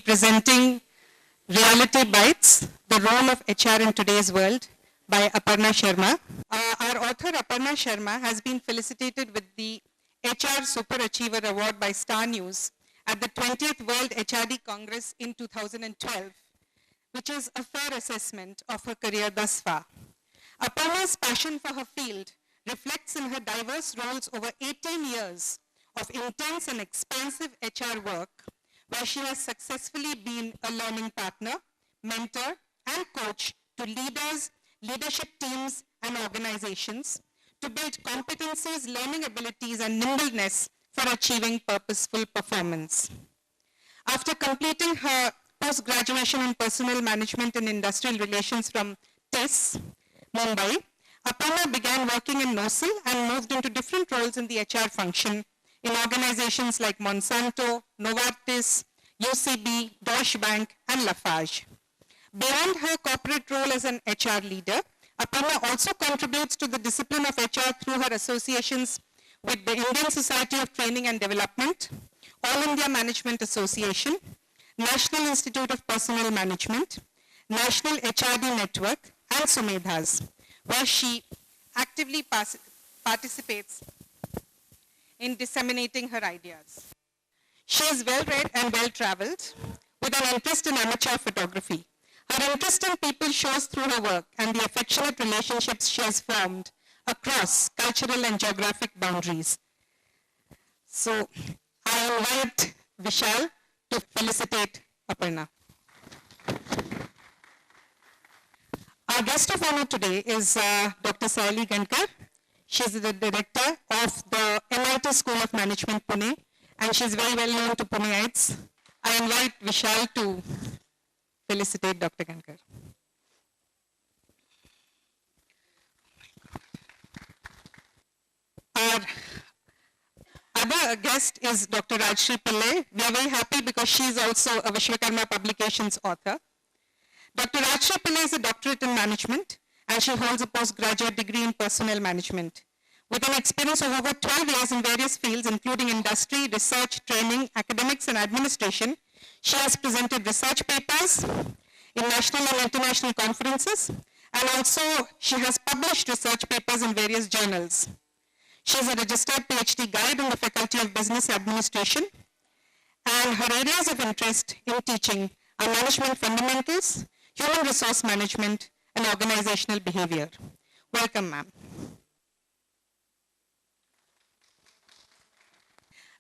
presenting Reality Bytes, the role of HR in today's world by Aparna Sharma. Our author Aparna Sharma has been felicitated with the HR Super Achiever Award by Star News at the 20th World HRD Congress in 2012, which is a fair assessment of her career thus far. Aparna's passion for her field reflects in her diverse roles over 18 years of intense and expansive HR work, where she has successfully been a learning partner, mentor, and coach to leaders, leadership teams, and organizations to build competencies, learning abilities, and nimbleness for achieving purposeful performance. After completing her post-graduation in personal management and industrial relations from TIS, Mumbai, Aparna began working in NOSL and moved into different roles in the HR function in organizations like Monsanto, Novartis, UCB, Deutsche Bank, and Lafarge. Beyond her corporate role as an HR leader, Aparna also contributes to the discipline of HR through her associations with the Indian Society of Training and Development, All India Management Association, National Institute of Personnel Management, National HRD Network, and Sumedhas, where she actively participates in disseminating her ideas. She is well-read and well-traveled, with an interest in amateur photography. Her interest in people shows through her work and the affectionate relationships she has formed across cultural and geographic boundaries. So, I invite Vishal to felicitate Aparna. Our guest of honor today is Dr. Saili Gankar. She is the director of the MIT School of Management, Pune, and she is very well known to Puneites. I invite Vishal to felicitate Dr. Gankar. Our other guest is Dr. Rajshri Pillai. We are very happy because she is also a Vishwakarma Publications author. Dr. Rajshri Pillai is a doctorate in management, and she holds a postgraduate degree in personnel management. With an experience of over 12 years in various fields, including industry, research, training, academics, and administration, she has presented research papers in national and international conferences, and also she has published research papers in various journals. She is a registered PhD guide in the Faculty of Business Administration, and her areas of interest in teaching are management fundamentals, human resource management, and organizational behavior. Welcome, ma'am.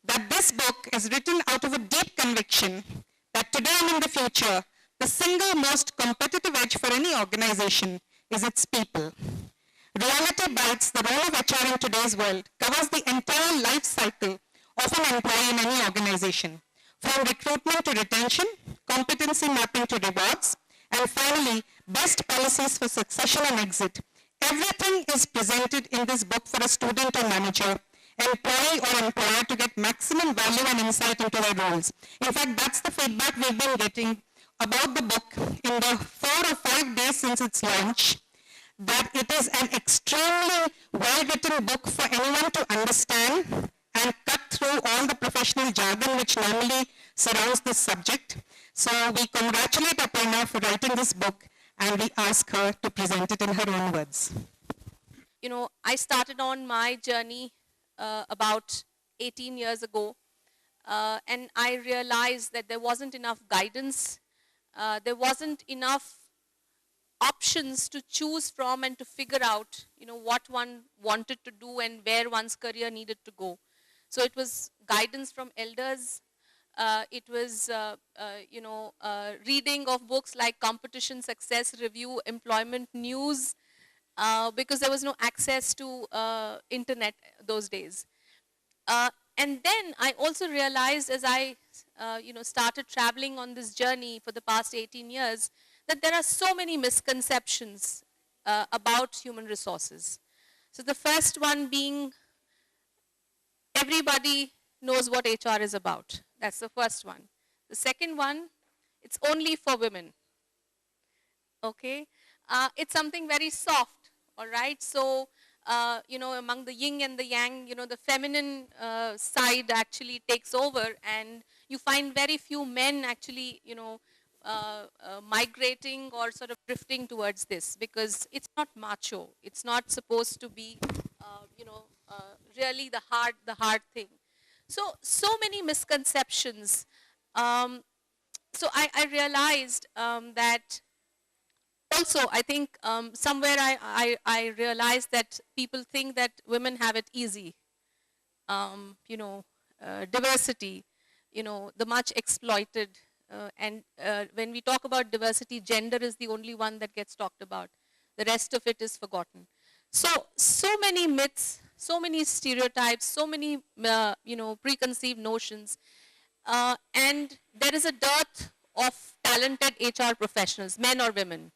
That this book is written out of a deep conviction that today and in the future, the single most competitive edge for any organization is its people. Reality Bytes, the role of HR in today's world, covers the entire life cycle of an employee in any organization, from recruitment to retention, competency mapping to rewards, and finally, best policies for succession and exit. Everything is presented in this book for a student or manager, employee or employer to get maximum value and insight into their roles. In fact, that's the feedback we've been getting about the book in the 4 or 5 days since its launch, that it is an extremely well-written book for anyone to understand and cut through all the professional jargon which normally surrounds this subject. So we congratulate Aparna for writing this book, and we ask her to present it in her own words. You know, I started on my journey about 18 years ago, and I realized that there wasn't enough guidance, there wasn't enough options to choose from and to figure out, you know, what one wanted to do and where one's career needed to go. So it was guidance from elders. It was, reading of books like Competition Success Review, Employment News, because there was no access to internet those days. And then I also realized as I, started traveling on this journey for the past 18 years, that there are so many misconceptions about human resources. So the first one being, everybody knows what HR is about. That's the first one. The second one, it's only for women. Okay? It's something very soft, all right? So, among the yin and the yang, the feminine side actually takes over, and You find very few men actually, migrating or sort of drifting towards this, because it's not macho. It's not supposed to be, really the hard thing. So many misconceptions. So I realized that also, I think somewhere I realized that people think that women have it easy. Diversity, the much exploited. And when we talk about diversity, gender is the only one that gets talked about. The rest of it is forgotten. So many myths, so many stereotypes, so many, preconceived notions. And there is a dearth of talented HR professionals, men or women.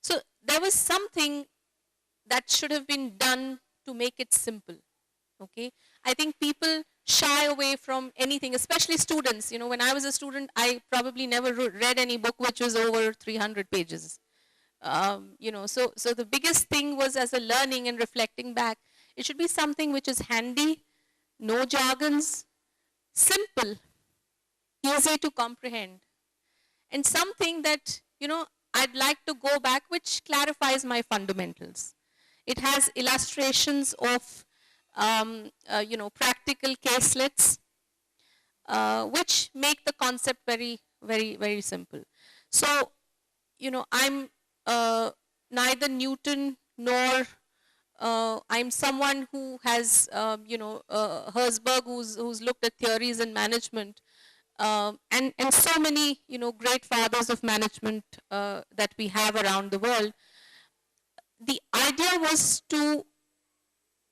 So there was something that should have been done to make it simple. Okay, I think people shy away from anything, especially students. When I was a student, I probably never read any book which was over 300 pages. So the biggest thing was, as a learning and reflecting back, it should be something which is handy, no jargons, simple, easy to comprehend, and something that, I'd like to go back, which clarifies my fundamentals. It has illustrations of, practical caselets, which make the concept very, very, very simple. So, I'm neither Newton nor I'm someone who has, Herzberg, who's looked at theories in management, and so many, great fathers of management that we have around the world. The idea was to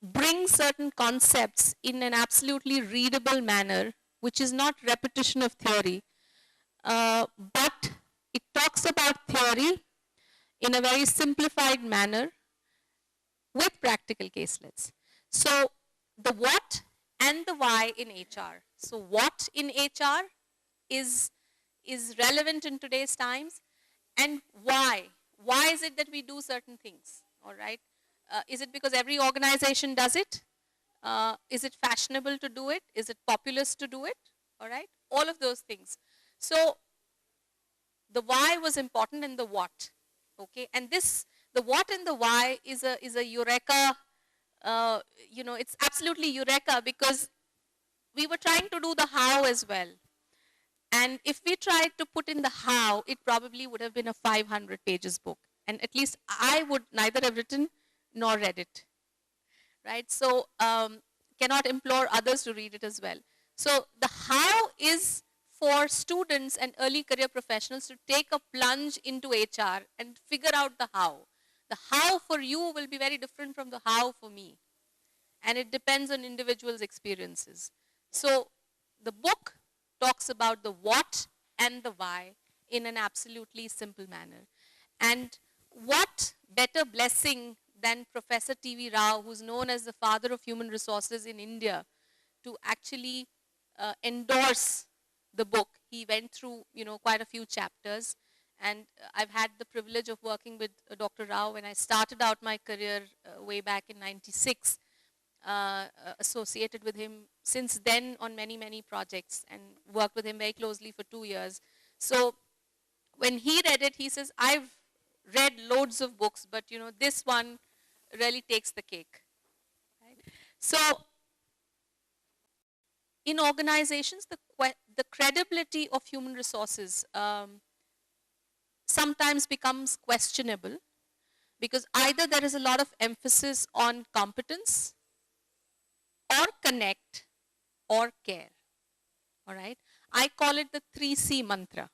bring certain concepts in an absolutely readable manner, which is not repetition of theory, but it talks about theory in a very simplified manner with practical caselets. So the what and the why in HR. So what in HR is relevant in today's times, and why. Why is it that we do certain things? All right. Is it because every organization does it? Is it fashionable to do it? Is it populous to do it? All right. All of those things. So the why was important, and the what. Okay. And the what and the why is a eureka. It's absolutely eureka, because we were trying to do the how as well. And if we tried to put in the how, it probably would have been a 500 pages book. And at least I would neither have written nor read it. Right? So cannot implore others to read it as well. So the how is for students and early career professionals to take a plunge into HR and figure out the how. The how for you will be very different from the how for me. And it depends on individuals' experiences. So the book talks about the what and the why in an absolutely simple manner. And what better blessing than Professor T.V. Rao, who's known as the father of human resources in India, to actually endorse the book. He went through, quite a few chapters. And I've had the privilege of working with Dr. Rao when I started out my career way back in '96. Associated with him since then on many, many projects, and worked with him very closely for 2 years. So when he read it, he says, I've read loads of books, but this one really takes the cake. Right? So in organizations, the credibility of human resources sometimes becomes questionable, because either there is a lot of emphasis on competence, or connect, or care. All right. I call it the 3C mantra,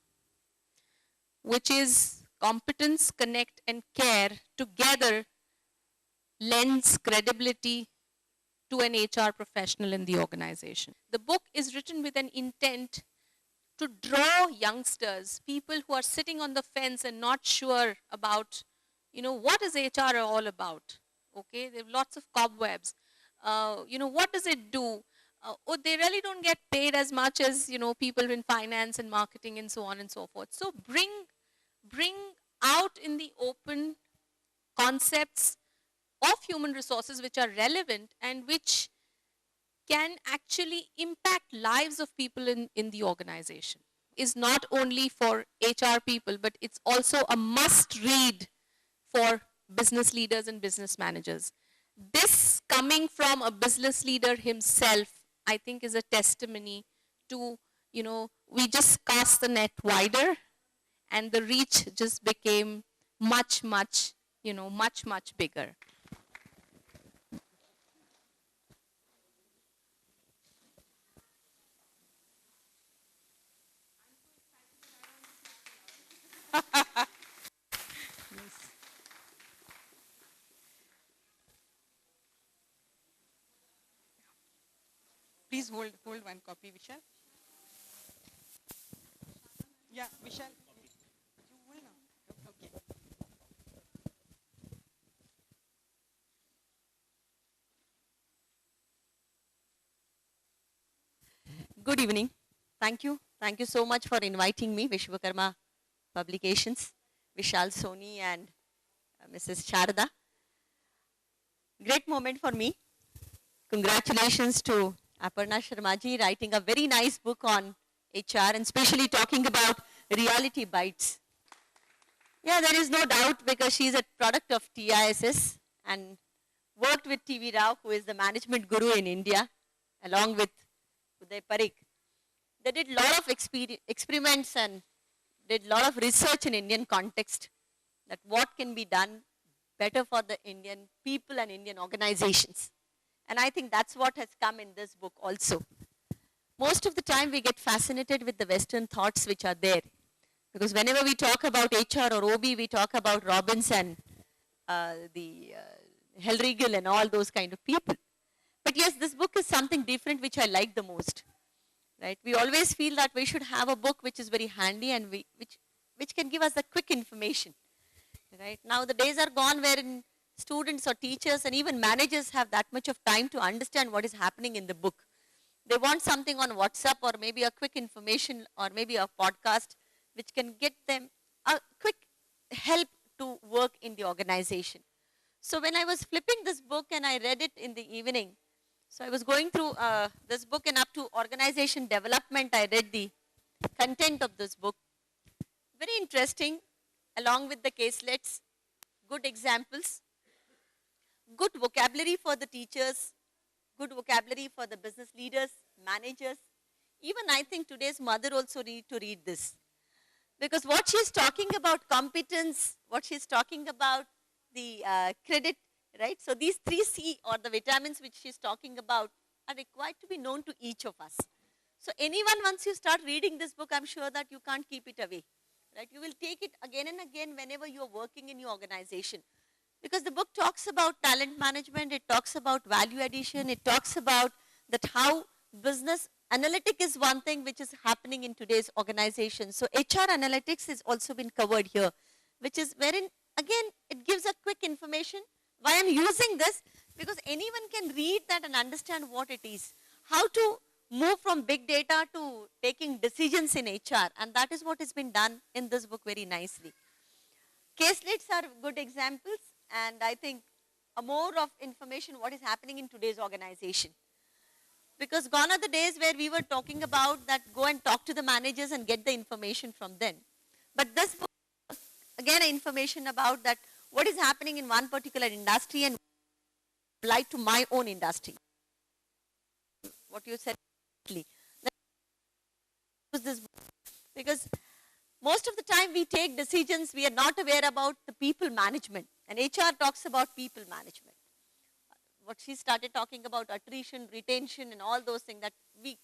which is competence, connect, and care together lends credibility to an HR professional in the organization. The book is written with an intent to draw youngsters, people who are sitting on the fence and not sure about, what is HR all about? Okay, there are lots of cobwebs. What does it do? They really don't get paid as much as, people in finance and marketing and so on and so forth. So bring out in the open concepts of human resources which are relevant and which can actually impact lives of people in the organization is not only for HR people, but it's also a must read for business leaders and business managers. This coming from a business leader himself, I think is a testimony to, we just cast the net wider and the reach just became much, much, much, much bigger. Please hold one copy, Vishal. Yeah, Vishal. You hold now. Okay. Good evening. Thank you. Thank you so much for inviting me, Vishwakarma Publications, Vishal Soni and Mrs. Sharda. Great moment for me. Congratulations to Aparna Sharmaji writing a very nice book on HR and especially talking about reality bytes. Yeah, there is no doubt because she is a product of TISS and worked with TV Rao, who is the management guru in India, along with Uday Parikh. They did a lot of experiments and did a lot of research in Indian context that what can be done better for the Indian people and Indian organizations. And I think that's what has come in this book also. Most of the time we get fascinated with the Western thoughts which are there. Because whenever we talk about HR or OB, we talk about Robbins and Hellriegel and all those kind of people. But yes, this book is something different which I like the most. Right? We always feel that we should have a book which is very handy and which can give us the quick information. Right? Now the days are gone wherein students or teachers and even managers have that much of time to understand what is happening in the book. They want something on WhatsApp or maybe a quick information or maybe a podcast which can get them a quick help to work in the organization. So when I was flipping this book and I read it in the evening, so I was going through this book and up to organization development, I read the content of this book. Very interesting, along with the caselets, good examples, good vocabulary for the teachers, good vocabulary for the business leaders, managers. Even I think today's mother also need to read this. Because what she's talking about competence, what she's talking about the credit, right? So these 3C or the vitamins which she's talking about are required to be known to each of us. So anyone, once you start reading this book, I'm sure that you can't keep it away, right? You will take it again and again whenever you're working in your organization. Because the book talks about talent management, it talks about value addition, it talks about that how business analytic is one thing which is happening in today's organization. So HR analytics has also been covered here, which is wherein, again, it gives a quick information. Why I'm using this? Because anyone can read that and understand what it is. How to move from big data to taking decisions in HR. And that is what has been done in this book very nicely. Caselets are good examples. And I think a more of information what is happening in today's organization. Because gone are the days where we were talking about that go and talk to the managers and get the information from them. But this book, again, information about that what is happening in one particular industry and apply to my own industry. What you said, this because most of the time we take decisions, we are not aware about the people management. And HR talks about people management. What she started talking about attrition, retention and all those things that we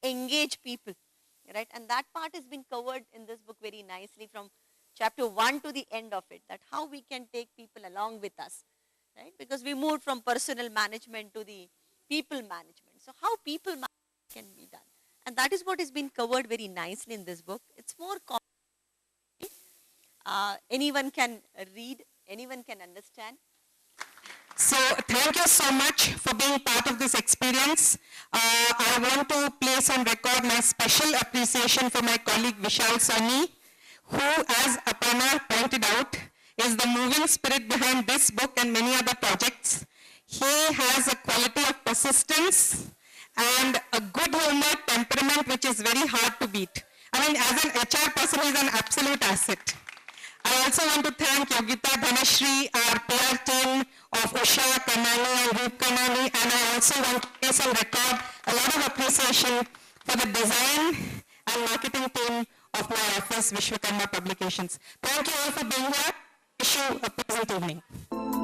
engage people, right? And that part has been covered in this book very nicely from chapter 1 to the end of it, that how we can take people along with us, right? Because we moved from personal management to the people management. So how people management can be done. And that is what has been covered very nicely in this book. It's more anyone can read, anyone can understand. So thank you so much for being part of this experience. I want to place on record my special appreciation for my colleague Vishal Soni, who, as Aparna pointed out, is the moving spirit behind this book and many other projects. He has a quality of persistence and a good humor, temperament, which is very hard to beat. I mean, as an HR person, he's an absolute asset. I also want to thank Yogita Dhanashri, our PR team of Usha, Kanani, and Roop Kanani, and I also want to place on record a lot of appreciation for the design and marketing team of my office, Vishwakarma Publications. Thank you all for being here. Wish you a pleasant evening.